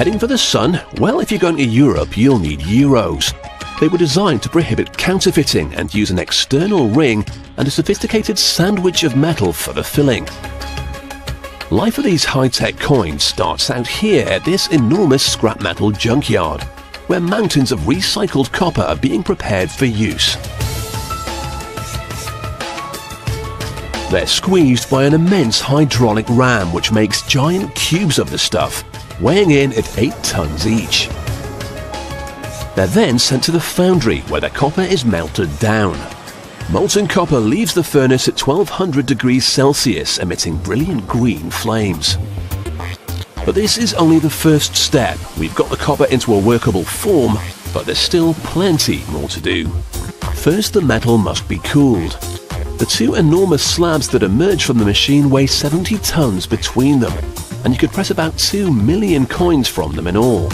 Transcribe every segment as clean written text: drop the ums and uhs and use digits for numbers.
Heading for the sun? Well, if you're going to Europe, you'll need euros. They were designed to prohibit counterfeiting and use an external ring and a sophisticated sandwich of metal for the filling. Life of these high-tech coins starts out here at this enormous scrap metal junkyard, where mountains of recycled copper are being prepared for use. They're squeezed by an immense hydraulic ram which makes giant cubes of the stuff, weighing in at 8 tons each. They're then sent to the foundry where the copper is melted down. Molten copper leaves the furnace at 1200 degrees Celsius, emitting brilliant green flames. But this is only the first step. We've got the copper into a workable form, but there's still plenty more to do. First, the metal must be cooled. The two enormous slabs that emerge from the machine weigh 70 tons between them, and you could press about 2 million coins from them in all.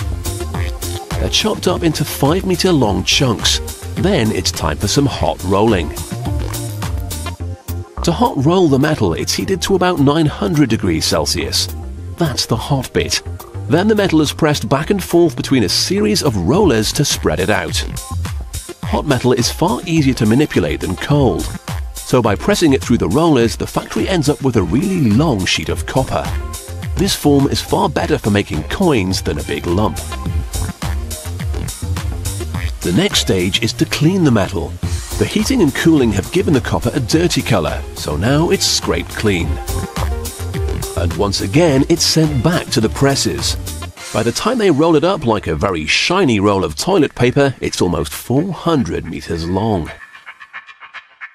They're chopped up into 5-meter long chunks. Then it's time for some hot rolling. To hot roll the metal, it's heated to about 900 degrees Celsius. That's the hot bit. Then the metal is pressed back and forth between a series of rollers to spread it out. Hot metal is far easier to manipulate than cold. So by pressing it through the rollers, the factory ends up with a really long sheet of copper. This form is far better for making coins than a big lump. The next stage is to clean the metal. The heating and cooling have given the copper a dirty color, so now it's scraped clean. And once again, it's sent back to the presses. By the time they roll it up like a very shiny roll of toilet paper, it's almost 400 meters long.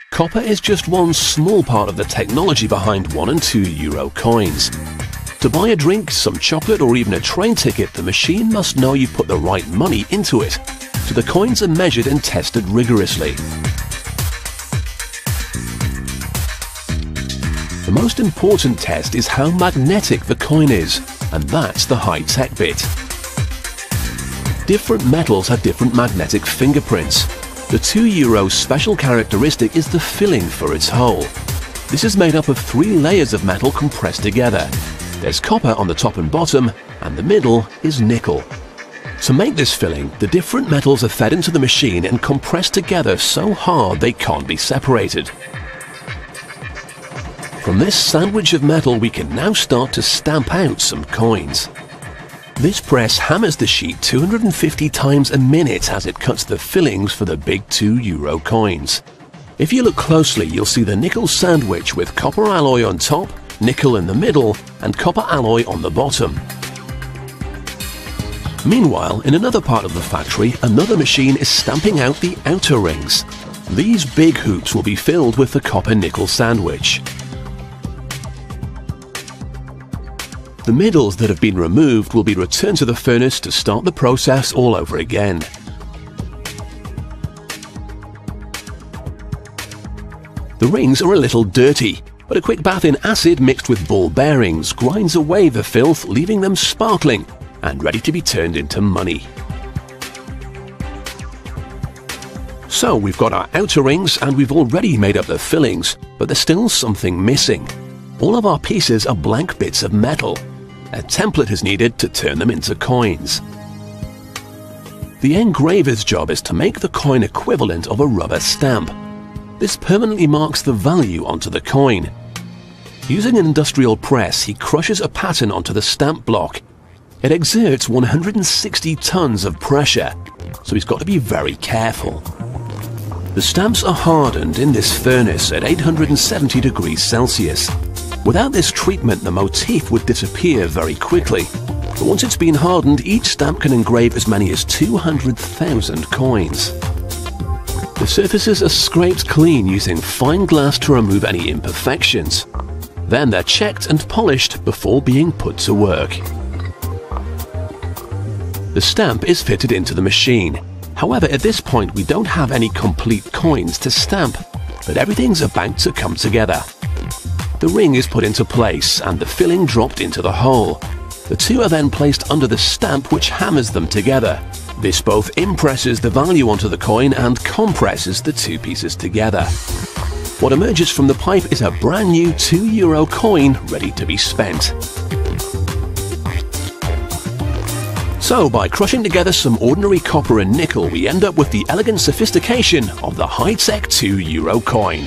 Copper is just one small part of the technology behind 1 and 2 euro coins. To buy a drink, some chocolate or even a train ticket, the machine must know you've put the right money into it. So the coins are measured and tested rigorously. The most important test is how magnetic the coin is, and that's the high-tech bit. Different metals have different magnetic fingerprints. The 2 euro's special characteristic is the filling for its hole. This is made up of 3 layers of metal compressed together. There's copper on the top and bottom, and the middle is nickel. To make this filling, the different metals are fed into the machine and compressed together so hard they can't be separated. From this sandwich of metal, we can now start to stamp out some coins. This press hammers the sheet 250 times a minute as it cuts the fillings for the big 2 euro coins. If you look closely, you'll see the nickel sandwich with copper alloy on top, nickel in the middle, and copper alloy on the bottom. Meanwhile, in another part of the factory, another machine is stamping out the outer rings. These big hoops will be filled with the copper-nickel sandwich. The middles that have been removed will be returned to the furnace to start the process all over again. The rings are a little dirty, but a quick bath in acid mixed with ball bearings grinds away the filth, leaving them sparkling and ready to be turned into money. So we've got our outer rings and we've already made up the fillings, but there's still something missing. All of our pieces are blank bits of metal. A template is needed to turn them into coins. The engraver's job is to make the coin equivalent of a rubber stamp. This permanently marks the value onto the coin. Using an industrial press, he crushes a pattern onto the stamp block. It exerts 160 tons of pressure, so he's got to be very careful. The stamps are hardened in this furnace at 870 degrees Celsius. Without this treatment, the motif would disappear very quickly. But once it's been hardened, each stamp can engrave as many as 200,000 coins. The surfaces are scraped clean using fine glass to remove any imperfections. Then they're checked and polished before being put to work. The stamp is fitted into the machine. However, at this point we don't have any complete coins to stamp, but everything's about to come together. The ring is put into place and the filling dropped into the hole. The two are then placed under the stamp which hammers them together. This both impresses the value onto the coin and compresses the two pieces together. What emerges from the pipe is a brand new 2 euro coin ready to be spent. So by crushing together some ordinary copper and nickel, we end up with the elegant sophistication of the high-tech €2 coin.